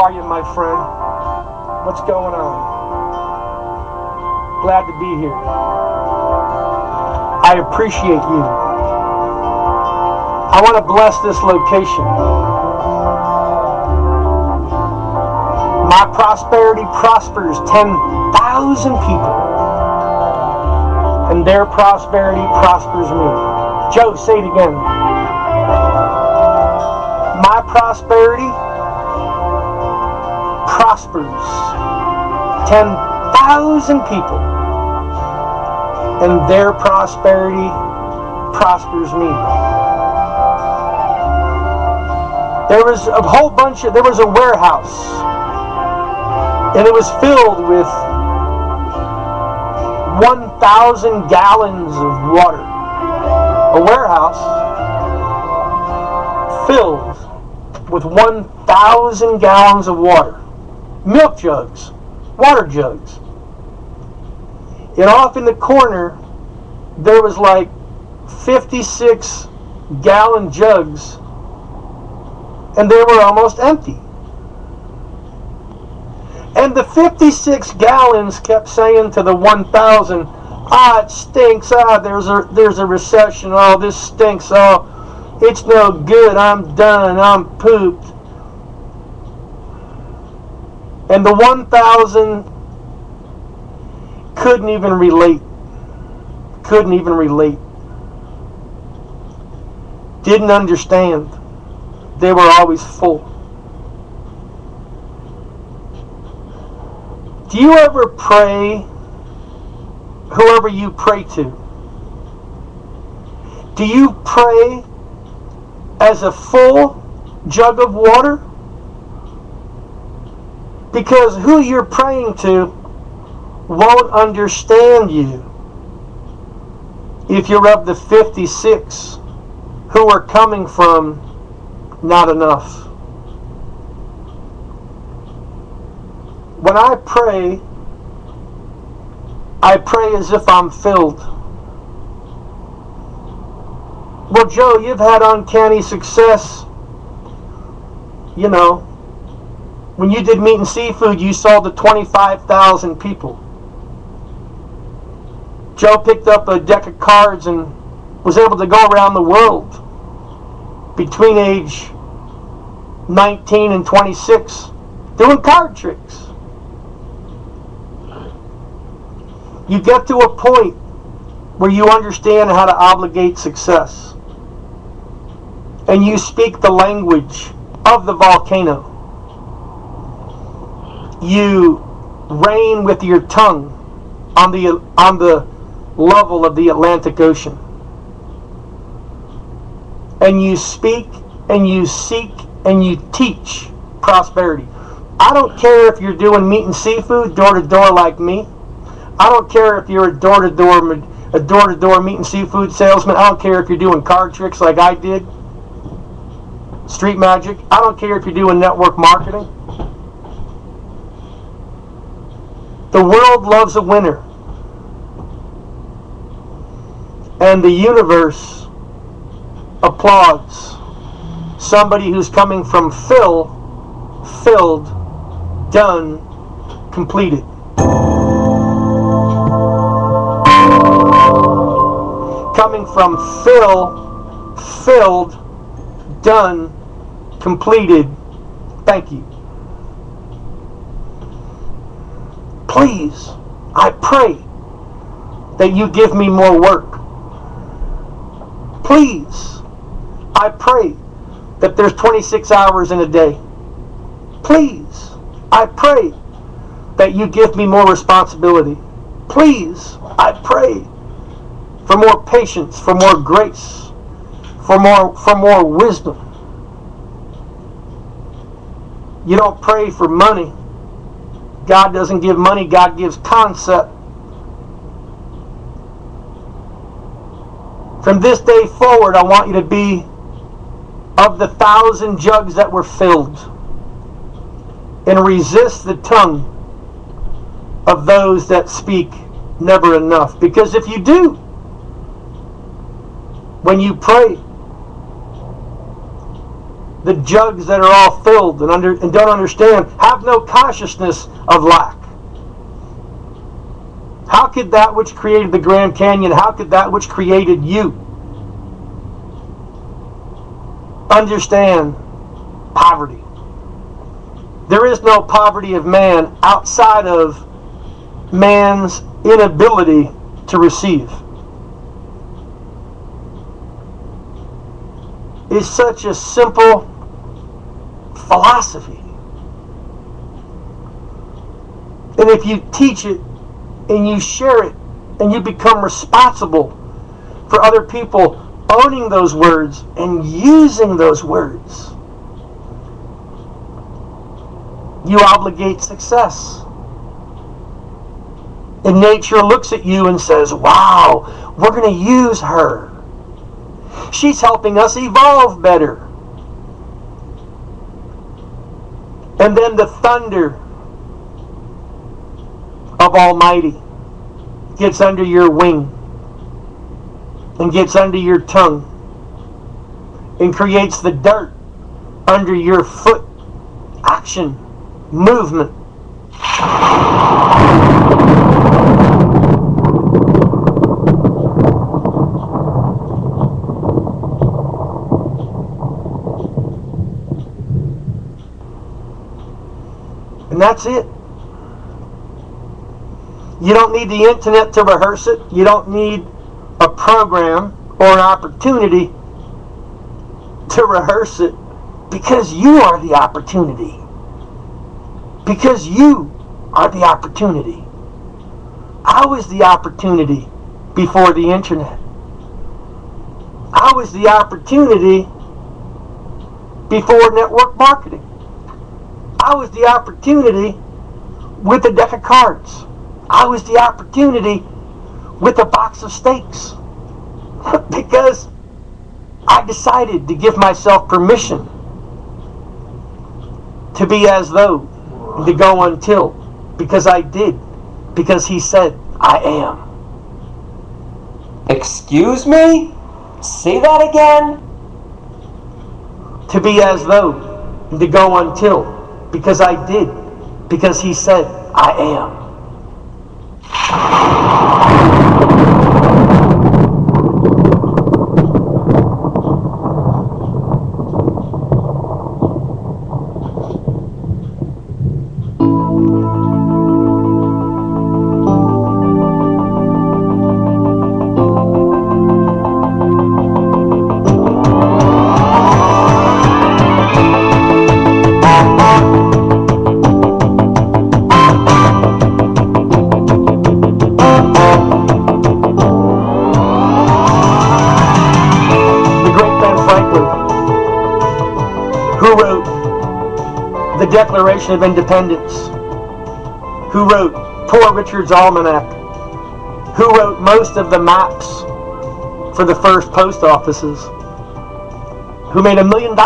are you, my friend? What's going on? Glad to be here. I appreciate you. I want to bless this location. My prosperity prospers 10,000 people, and their prosperity prospers me. Joe, say it again. My prosperity prospers 10,000 people, and their prosperity prospers me. There was a whole bunch of, there was a warehouse, and it was filled with 1,000 gallons of water. A warehouse filled with 1,000 gallons of water. Milk jugs, water jugs. And off in the corner, there was like 56 gallon jugs, and they were almost empty. And the 56 gallons kept saying to the 1,000, it stinks, there's a recession, this stinks, it's no good, I'm done, I'm pooped. And the 1,000 couldn't even relate. Didn't understand. They were always full. Do you ever pray, whoever you pray to? Do you pray as a full jug of water? Because who you're praying to won't understand you if you're of the 56 who are coming from not enough. When I pray as if I'm filled. Well, Joe, you've had uncanny success. You know, when you did meat and seafood, you sold to 25,000 people. Joe picked up a deck of cards and was able to go around the world between age 19 and 26 doing card tricks. You get to a point where you understand how to obligate success, and you speak the language of the volcano. You reign with your tongue on the level of the Atlantic Ocean, and you speak and you seek and you teach prosperity. I don't care if you're doing meat and seafood door to door like me. I don't care if you're a door-to-door meat and seafood salesman. I don't care if you're doing card tricks like I did, street magic. I don't care if you're doing network marketing. The world loves a winner. And the universe applauds somebody who's coming from filled, done, completed. Coming from filled, done, completed. Thank you. Please, I pray that you give me more work. Please, I pray that there's 26 hours in a day. Please, I pray that you give me more responsibility. Please, I pray for more patience, for more grace, for more wisdom. You don't pray for money. God doesn't give money, God gives concept. From this day forward, I want you to be of the 1,000 jugs that were filled, and resist the tongue of those that speak never enough. Because if you do, when you pray, the jugs that are all filled and don't understand, have no consciousness of lack. How could that which created the Grand Canyon, how could that which created you understand poverty? There is no poverty of man outside of man's inability to receive. It's such a simple philosophy. And if you teach it and you share it and you become responsible for other people owning those words and using those words, you obligate success. And nature looks at you and says, wow, we're going to use her. She's helping us evolve better. And then the thunder of Almighty gets under your wing and gets under your tongue and creates the dirt under your foot. Action, movement. And that's it. You don't need the internet to rehearse it. You don't need a program or an opportunity to rehearse it, because you are the opportunity. Because you are the opportunity. I was the opportunity before the internet. I was the opportunity before network marketing. I was the opportunity with a deck of cards. I was the opportunity with a box of steaks. Because I decided to give myself permission to be as though, to go until. Because I did. Because he said, I am. Excuse me? Say that again? To be as though, to go until. Because I did. Because he said, I am. Declaration of Independence, who wrote Poor Richard's Almanac, who wrote most of the maps for the first post offices, who made $1 million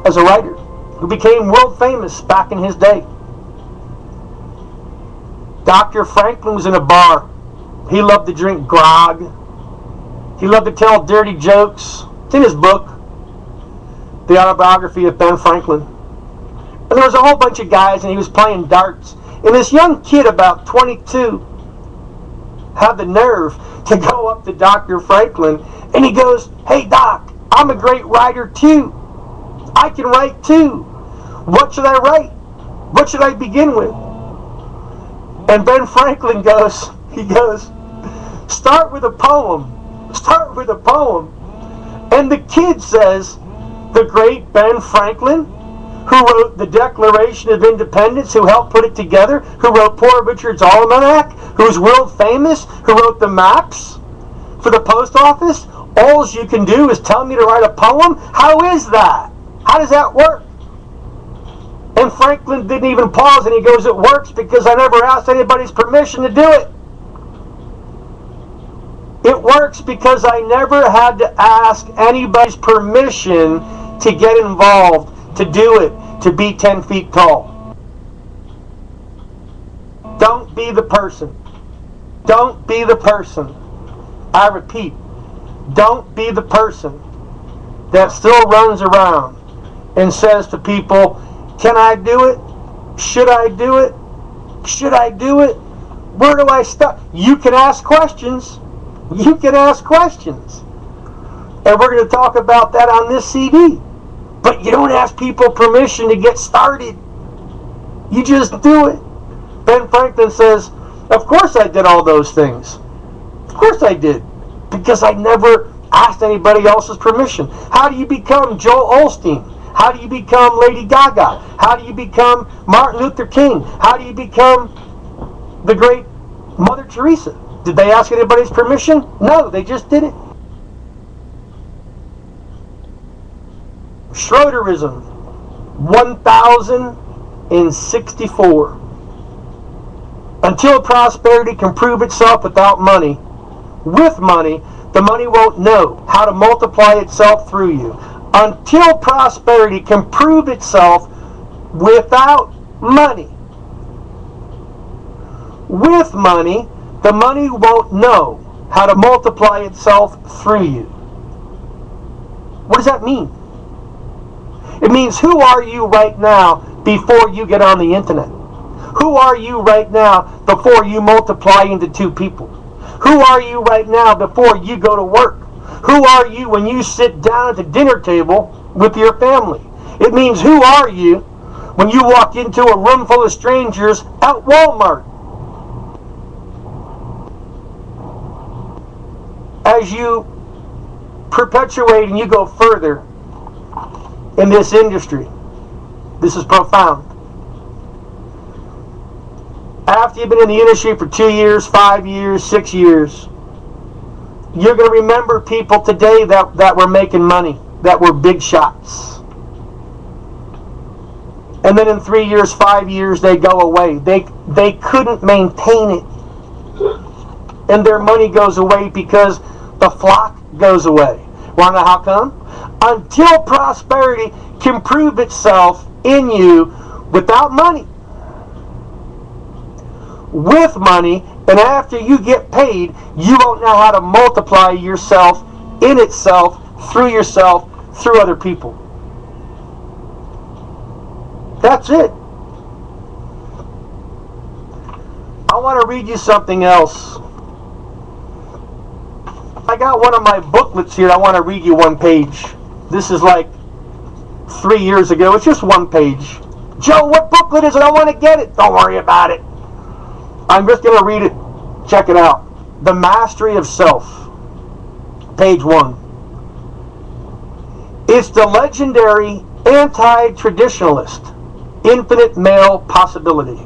as a writer, who became world famous back in his day. Dr. Franklin was in a bar. He loved to drink grog. He loved to tell dirty jokes. It's in his book, The Autobiography of Ben Franklin. And there was a whole bunch of guys, and he was playing darts. And this young kid, about 22, had the nerve to go up to Dr. Franklin, and he goes, hey, Doc, I'm a great writer, too. I can write, too. What should I write? What should I begin with? And Ben Franklin goes, start with a poem. Start with a poem. And the kid says, the great Ben Franklin, who wrote the Declaration of Independence, who helped put it together, who wrote Poor Richard's Almanac, who's world famous, who wrote the maps for the post office. All you can do is tell me to write a poem? How is that? How does that work? And Franklin didn't even pause, and he goes, it works because I never asked anybody's permission to do it. It works because I never had to ask anybody's permission to get involved, to do it, to be 10 feet tall. Don't be the person. Don't be the person. I repeat, don't be the person that still runs around and says to people, can I do it? Should I do it? Should I do it? Where do I start? You can ask questions. You can ask questions. And we're going to talk about that on this CD. But you don't ask people permission to get started. You just do it. Ben Franklin says, of course I did all those things. Of course I did. Because I never asked anybody else's permission. How do you become Joel Osteen? How do you become Lady Gaga? How do you become Martin Luther King? How do you become the great Mother Teresa? Did they ask anybody's permission? No, they just did it. Schroederism, 1064. Until prosperity can prove itself without money, with money, the money won't know how to multiply itself through you. Until prosperity can prove itself without money. With money, the money won't know how to multiply itself through you. What does that mean? It means, who are you right now before you get on the internet? Who are you right now before you multiply into two people? Who are you right now before you go to work? Who are you when you sit down at the dinner table with your family? It means, who are you when you walk into a room full of strangers at Walmart? As you perpetuate and you go further in this industry, this is profound. After you've been in the industry for 2 years, 5 years, 6 years, you're going to remember people today that were making money, that were big shots. And then in 3 years, 5 years, they go away. They couldn't maintain it. And their money goes away because the flock goes away. Want to know how come? Until prosperity can prove itself in you without money. With money, and after you get paid, you won't know how to multiply yourself in itself, through other people. That's it. I want to read you something else. I got one of my booklets here. I want to read you one page. This is like 3 years ago. It's just one page. Joe, what booklet is it? I want to get it. Don't worry about it. I'm just going to read it. Check it out. The Mastery of Self. Page 1. It's the legendary anti-traditionalist, infinite male possibility,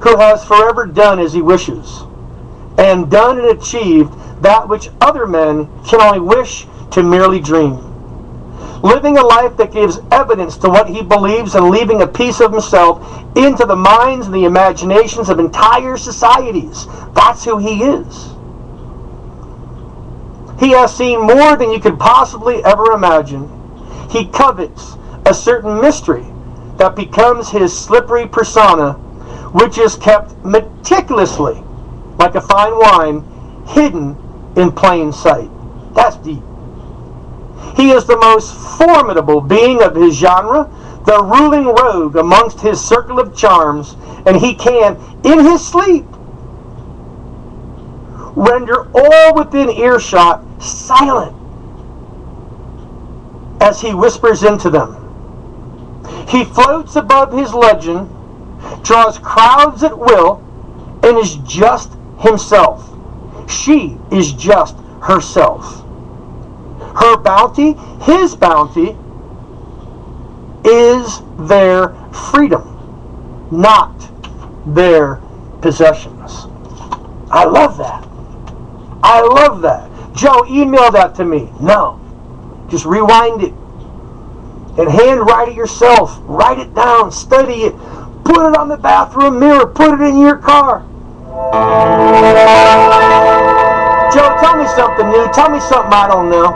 who has forever done as he wishes, and done and achieved that which other men can only wish to merely dream. Living a life that gives evidence to what he believes and leaving a piece of himself into the minds and the imaginations of entire societies. That's who he is. He has seen more than you could possibly ever imagine. He covets a certain mystery that becomes his slippery persona, which is kept meticulously, like a fine wine, hidden in plain sight. That's deep. He is the most formidable being of his genre, the ruling rogue amongst his circle of charms, and he can, in his sleep, render all within earshot silent as he whispers into them. He floats above his legend, draws crowds at will, and is just himself. She is just herself. Her bounty, his bounty, is their freedom, not their possessions. I love that. I love that. Joe, email that to me. No. Just rewind it. And handwrite it yourself. Write it down. Study it. Put it on the bathroom mirror. Put it in your car. Joe, tell me something new. Tell me something I don't know.